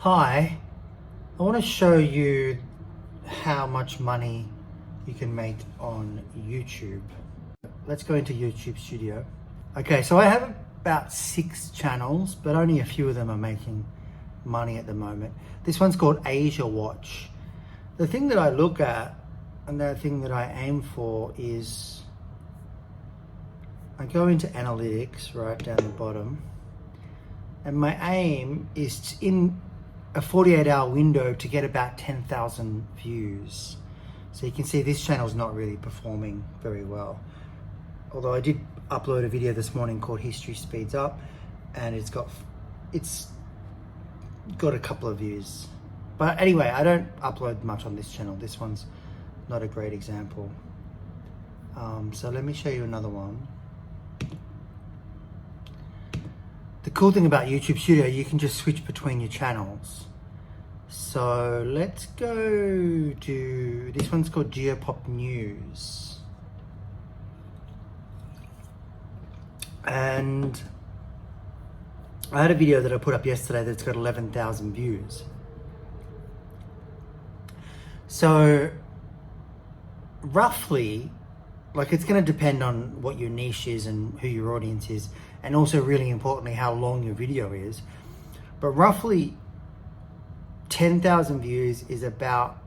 Hi, I want to show you how much money you can make on YouTube. Let's go into YouTube Studio. Okay, so I have about 6 channels, but only a few of them are making money at the moment. This one's called Asia Watch. The thing that I look at and the thing that I aim for is I go into analytics right down the bottom, and my aim is in a 48-hour window to get about 10,000 views. So you can see this channel is not really performing very well. Although I did upload a video this morning called History Speeds Up, and it's got a couple of views. But anyway, I don't upload much on this channel. This one's not a great example. So let me show you another one. The cool thing about YouTube Studio, you can just switch between your channels. So let's go to, this one's called Geopop News. And I had a video that I put up yesterday that's got 11,000 views. So roughly, like, it's going to depend on what your niche is and who your audience is, and also really importantly how long your video is, but roughly 10,000 views is about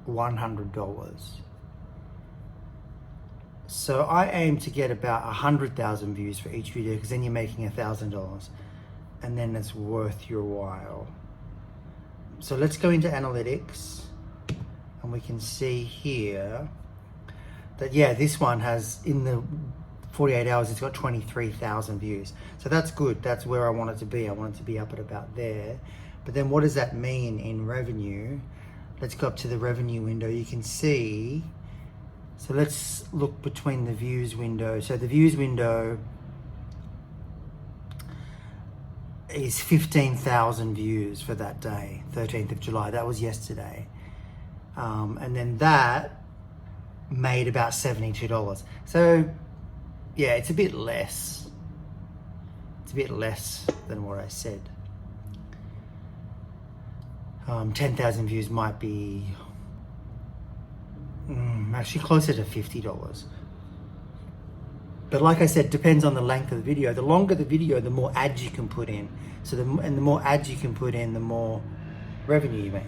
$100. So I aim to get about 100,000 views for each video, because then you're making $1,000, and then it's worth your while. So let's go into analytics, and we can see here that, yeah, this one has, in the 48 hours, it's got 23,000 views. So that's good. That's where I want it to be. I want it to be up at about there. But then what does that mean in revenue? Let's go up to the revenue window. You can see, so let's look between the views window. So the views window is 15,000 views for that day, 13th of July. That was yesterday. And then that made about $72. So yeah, it's a bit less. It's a bit less than what I said. 10,000 views might be actually closer to $50. But like I said, depends on the length of the video. The longer the video, the more ads you can put in. So the more ads you can put in, the more revenue you make.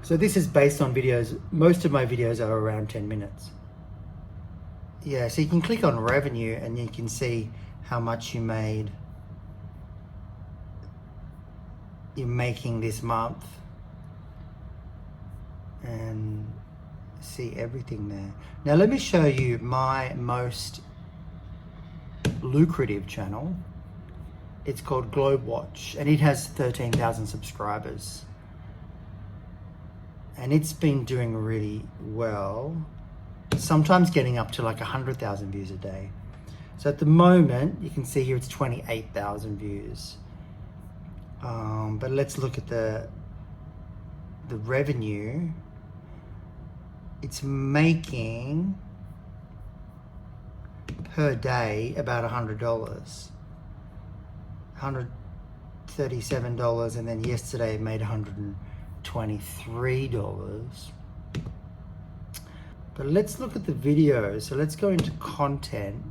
So this is based on videos. Most of my videos are around 10 minutes. Yeah, so you can click on revenue and you can see how much you're making this month, and see everything there. Now let me show you my most lucrative channel. It's called Globe Watch, and it has 13,000 subscribers. And it's been doing really well, sometimes getting up to like 100,000 views a day. So at the moment, you can see here it's 28,000 views. But let's look at the revenue. It's making per day about $100, $137, and then yesterday it made $123. But let's look at the video. So let's go into content,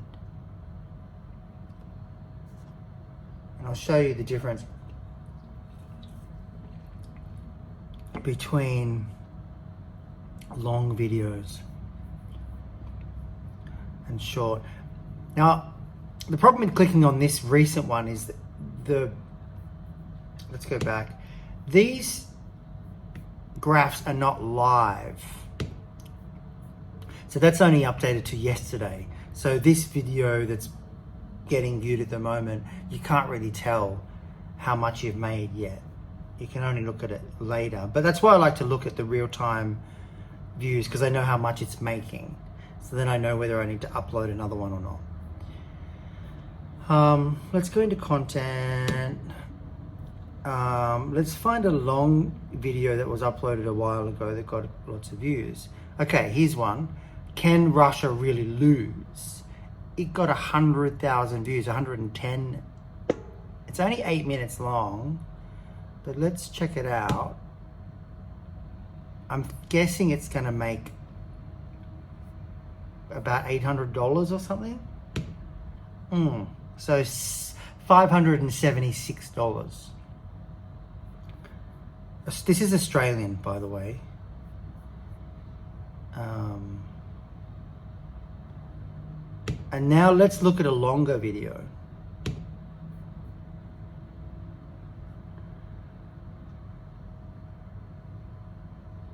and I'll show you the difference between long videos and short. Now, the problem with clicking on this recent one is that let's go back. These graphs are not live. So that's only updated to yesterday. So this video that's getting viewed at the moment, you can't really tell how much you've made yet. You can only look at it later. But that's why I like to look at the real-time views, because I know how much it's making. So then I know whether I need to upload another one or not. Let's go into content. Let's find a long video that was uploaded a while ago that got lots of views. Okay, here's one. Can Russia really lose? It got 100,000 views, 110. It's only 8 minutes long, but let's check it out. I'm guessing it's gonna make about $800 or something. So $576. This is Australian, by the way. And now let's look at a longer video.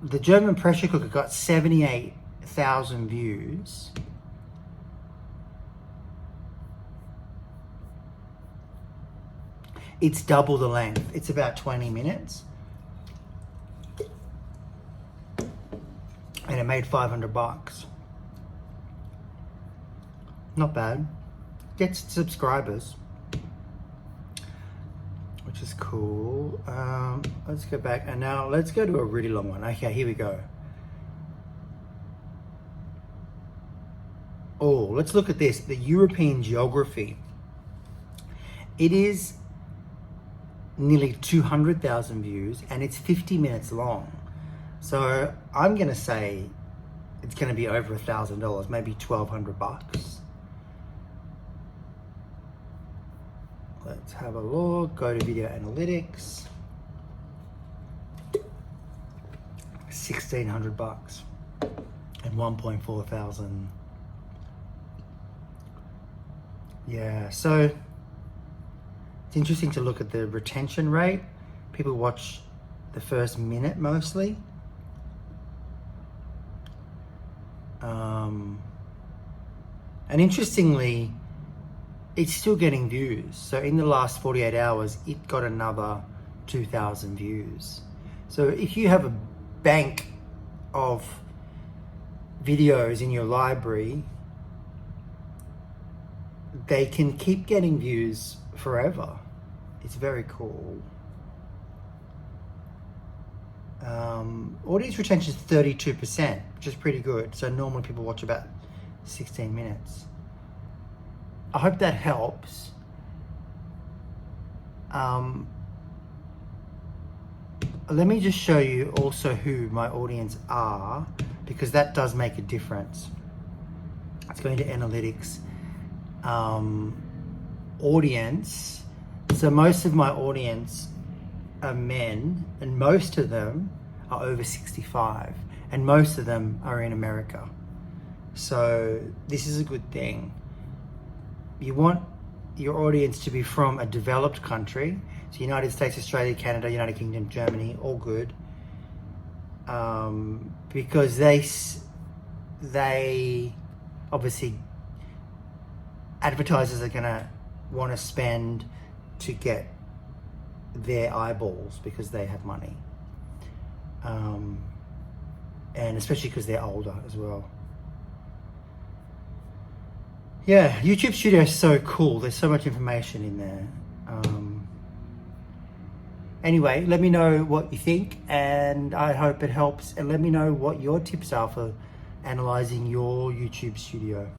The German pressure cooker got 78,000 views. It's double the length. It's about 20 minutes. And it made $500. Not bad. Gets subscribers, which is cool. Let's go back, and now let's go to a really long one. Okay, here we go. Oh, let's look at this, the European geography. It is nearly 200,000 views, and it's 50 minutes long. So I'm gonna say it's gonna be over $1,000, maybe $1,200. Let's have a look, go to video analytics. $1,600 and 1.4 thousand. Yeah, so it's interesting to look at the retention rate. People watch the first minute mostly. And interestingly, it's still getting views. So in the last 48 hours, it got another 2,000 views. So if you have a bank of videos in your library, they can keep getting views forever. It's very cool. Audience retention is 32%, which is pretty good. So normally people watch about 16 minutes. I hope that helps. Let me just show you also who my audience are, because that does make a difference. Let's go into analytics. Audience. So most of my audience are men, and most of them are over 65, and most of them are in America. So this is a good thing. You want your audience to be from a developed country, so United States, Australia, Canada, United Kingdom, Germany, all good, because they obviously, advertisers are gonna want to spend to get their eyeballs because they have money, and especially because they're older as well. Yeah, YouTube Studio is so cool. There's so much information in there. Anyway, let me know what you think, and I hope it helps. And let me know what your tips are for analyzing your YouTube Studio.